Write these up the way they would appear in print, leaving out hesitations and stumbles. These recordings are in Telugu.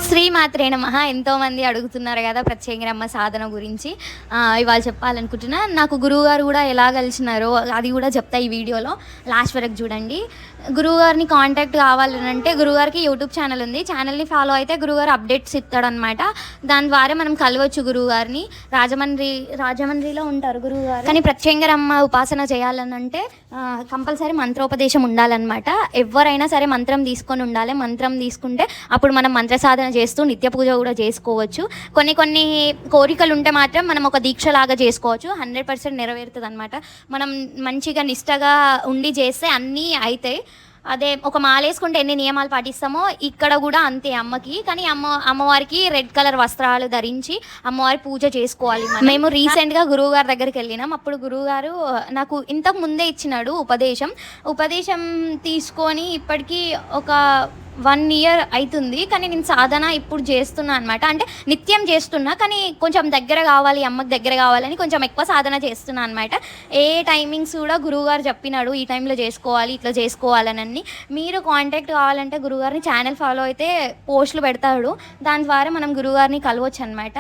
శ్రీమాత్రే నమః. ఎంతోమంది అడుగుతున్నారు కదా ప్రత్యేకరమ్మ సాధన గురించి. ఇవాళ చెప్పాలనుకుంటున్నా. నాకు గురువుగారు కూడా ఎలా కలిసినారో అది కూడా చెప్తా ఈ వీడియోలో. లాస్ట్ వరకు చూడండి. గురువుగారిని కాంటాక్ట్ కావాలనంటే గురువుగారికి యూట్యూబ్ ఛానల్ ఉంది. ఛానల్ని ఫాలో అయితే గురువుగారు అప్డేట్స్ ఇస్తాడనమాట. దాని ద్వారా మనం కలవచ్చు గురువుగారిని. రాజమండ్రిలో ఉంటారు గురువుగారు. కానీ ప్రత్యేకరమ్మ ఉపాసన చేయాలనంటే కంపల్సరీ మంత్రోపదేశం ఉండాలన్నమాట. ఎవరైనా సరే మంత్రం తీసుకొని ఉండాలి. మంత్రం తీసుకుంటే అప్పుడు మనం మంత్ర సాధన చేస్తూ నిత్య పూజ కూడా చేసుకోవచ్చు. కొన్ని కోరికలు ఉంటే మాత్రం మనం ఒక దీక్షలాగా చేసుకోవచ్చు. 100% నెరవేరుతుంది అనమాట. మనం మంచిగా నిష్టగా ఉండి చేస్తే అన్నీ అవుతాయి. అదే ఒక మాలేసుకుంటే ఎన్ని నియమాలు పాటిస్తామో ఇక్కడ కూడా అంతే అమ్మకి. కానీ అమ్మవారికి రెడ్ కలర్ వస్త్రాలు ధరించి అమ్మవారి పూజ చేసుకోవాలి. మేము రీసెంట్గా గురువుగారి దగ్గరికి వెళ్ళినాం. అప్పుడు గురువుగారు నాకు ఇంతకు ముందే ఇచ్చినాడు ఉపదేశం తీసుకొని ఇప్పటికీ ఒక 1 year అవుతుంది. కానీ నేను సాధన ఇప్పుడు చేస్తున్నా అనమాట. అంటే నిత్యం చేస్తున్నా, కానీ కొంచెం దగ్గర కావాలి, అమ్మకి దగ్గర కావాలని కొంచెం ఎక్కువ సాధన చేస్తున్నా అనమాట. ఏ టైమింగ్స్ కూడా గురువుగారు చెప్పినాడు, ఈ టైంలో చేసుకోవాలి, ఇట్లా చేసుకోవాలని. మీరు కాంటాక్ట్ కావాలంటే గురువుగారిని ఛానల్ ఫాలో అయితే పోస్టులు పెడతాడు. దాని ద్వారా మనం గురువుగారిని కలవచ్చు అనమాట.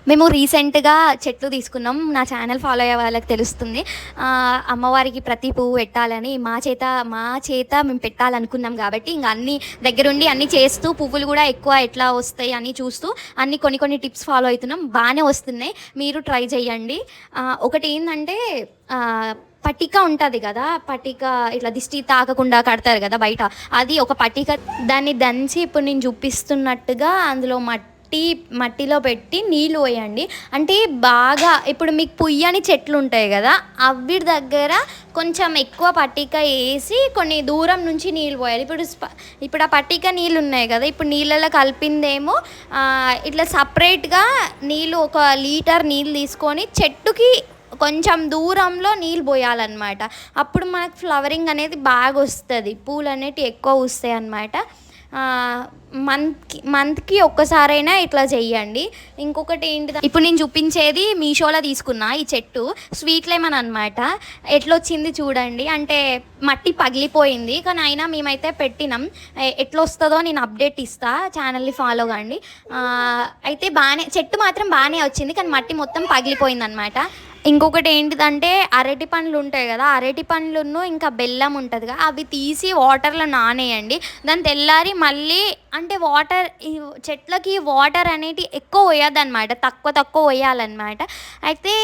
మేము రీసెంట్గా చెట్లు తీసుకున్నాం. నా ఛానల్ ఫాలో అయ్యే వాళ్ళకి తెలుస్తుంది. అమ్మవారికి ప్రతి పువ్వు పెట్టాలని మా చేత మేము పెట్టాలనుకున్నాం. కాబట్టి ఇంకా అన్ని దగ్గరుండి అన్నీ చేస్తూ పువ్వులు కూడా ఎక్కువ ఎట్లా వస్తాయి అని చూస్తూ కొన్ని టిప్స్ ఫాలో అవుతున్నాం. బాగానే వస్తున్నాయి. మీరు ట్రై చేయండి. ఒకటి ఏంటంటే పట్టిక ఉంటుంది కదా, పట్టిక ఇట్లా దిష్టి తాకకుండా కడతారు కదా బయట, అది ఒక పట్టిక. దాన్ని దంచి ఇప్పుడు నేను చూపిస్తున్నట్టుగా అందులో మట్టిలో పెట్టి నీళ్ళు పోయండి. అంటే బాగా ఇప్పుడు మీకు పుయ్యని చెట్లు ఉంటాయి కదా, అవి దగ్గర కొంచెం ఎక్కువ పట్టిక వేసి కొన్ని దూరం నుంచి నీళ్ళు పోయాలి. ఇప్పుడు ఆ పట్టిక నీళ్ళు ఉన్నాయి కదా, ఇప్పుడు నీళ్ళలో కలిపిందేమో ఇట్లా సపరేట్గా నీళ్ళు 1 లీటర్ నీళ్ళు తీసుకొని చెట్టుకి కొంచెం దూరంలో నీళ్ళు పోయాలన్నమాట. అప్పుడు మనకు ఫ్లవరింగ్ అనేది బాగా వస్తుంది, పూలు అనేటివి ఎక్కువ వస్తాయి అన్నమాట. మంత్కి ఒక్కసారైనా ఇట్లా చెయ్యండి. ఇంకొకటి ఏంటి, ఇప్పుడు నేను చూపించేది మీషోలో తీసుకున్నా. ఈ చెట్టు స్వీట్ లెమన్ అనమాట. ఎట్లొచ్చింది చూడండి. అంటే మట్టి పగిలిపోయింది, కానీ అయినా మేమైతే పెట్టినాం. ఎట్లా వస్తుందో నేను అప్డేట్ ఇస్తా, ఛానల్ని ఫాలో కండి. అయితే చెట్టు మాత్రం బాగానే వచ్చింది, కానీ మట్టి మొత్తం పగిలిపోయింది అనమాట. ఇంకొకటి ఏంటిదంటే అరటి పండ్లు ఉంటాయి కదా, అరటి పండ్లను ఇంకా బెల్లం ఉంటుంది కదా, అవి తీసి వాటర్లో నానేయండి. దాని తెల్లారి మళ్ళీ అంటే చెట్లకి వాటర్ అనేటి ఎక్కువ పోయద్దన్నమాట, తక్కువ పోయాలన్నమాట. అయితే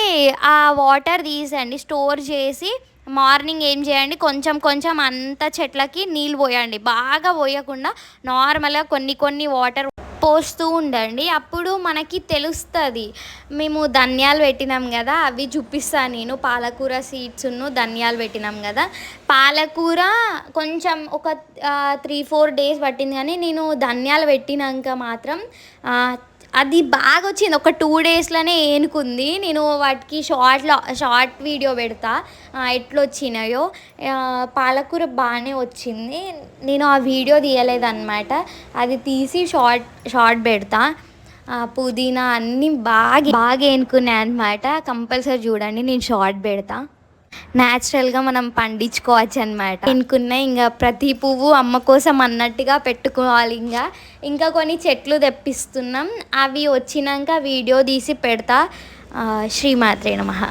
ఆ వాటర్ తీసండి, స్టోర్ చేసి మార్నింగ్ ఏం చేయండి, కొంచెం అంత చెట్లకి నీళ్ళు పోయండి. బాగా పోయకుండా నార్మల్గా కొన్ని వాటర్ పోస్తూ ఉండండి. అప్పుడు మనకి తెలుస్తుంది. మేము ధనియాలు పెట్టినాం కదా, అవి చూపిస్తాను నేను. పాలకూర సీడ్స్ను ధనియాలు పెట్టినాం కదా. పాలకూర కొంచెం ఒక 3-4 days పట్టింది, కానీ నేను ధనియాలు పెట్టినాక మాత్రం అది బాగా వచ్చింది. ఒక 2 daysలోనే ఏనుకుంది. నేను వాటికి షార్ట్ వీడియో పెడతా ఎట్లొచ్చినాయో. పాలకూర బాగానే వచ్చింది. నేను ఆ వీడియో తీయలేదన్నమాట, అది తీసి షార్ట్ పెడతా. పుదీనా అన్నీ బాగా ఏనుకున్నాయి అన్నమాట. కంపల్సరీ చూడండి, నేను షార్ట్ పెడతా. న్యాచురల్గా మనం పండించుకోవచ్చు అనమాట. ఎన్నుకున్నాయి ఇంకా ప్రతి పువ్వు అమ్మ కోసం అన్నట్టుగా పెట్టుకోవాలి. ఇంకా కొన్ని చెట్లు తెప్పిస్తున్నాం, అవి వచ్చినాక వీడియో తీసి పెడతా. శ్రీమాత్రే నమః.